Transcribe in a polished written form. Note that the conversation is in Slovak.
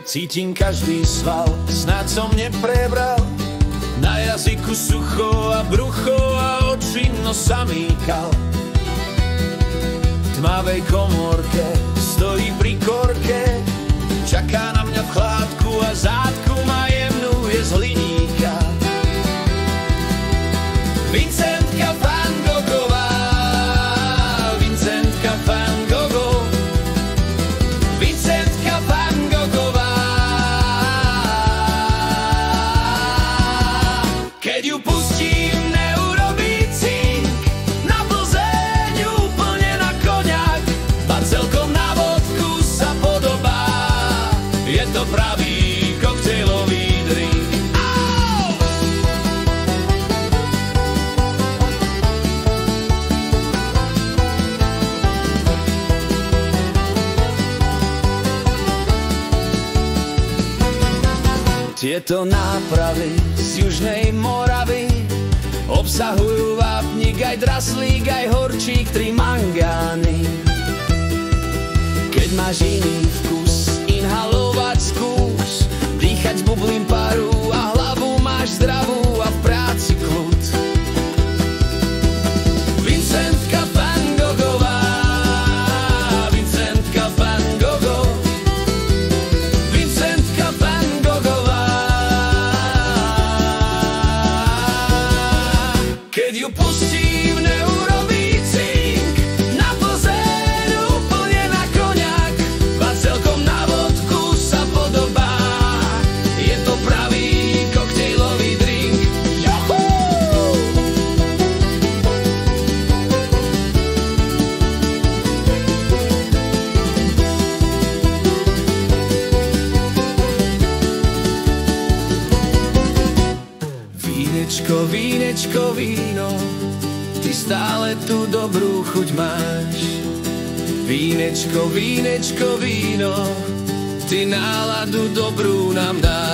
Cítim každý sval, snáď som neprebral. Na jazyku sucho a brucho a oči samý kal. V tmavej komórke stojí pri korke, čaká na mňa v chládku a zátku ma jemnuje z hliníka. Vincentka Van Goghová, Vincentka Van Gogh, Vincentka Van Goghová. Keď ju pustím, neurobí cink, na Plzeň úplne na koňak, a celkom na vodku sa podobá. Je to pravý koktejlový drink. Tieto nápravy z Južnej Moravy obsahujú vápnik, aj draslík, aj horčík, 3 mangány. Keď máš iný vkus, inhalovať skús, dýchať z bublín paru a hlavu máš zdravú a v práci kľud. Vincentka Van Goghová, Vincentka Van Gogh, Vincentka Van Goghová. Keď ju pustím, neurobí cink, na Plzeň úplne na koňak, a celkom na vodku sa podobá. Je to pravý koktejlový drink. Juhu! Vínečko, vínečko, víno, ty stále tú dobrú chuť máš. Vínečko, vínečko, víno, ty náladu dobrú nám dáš.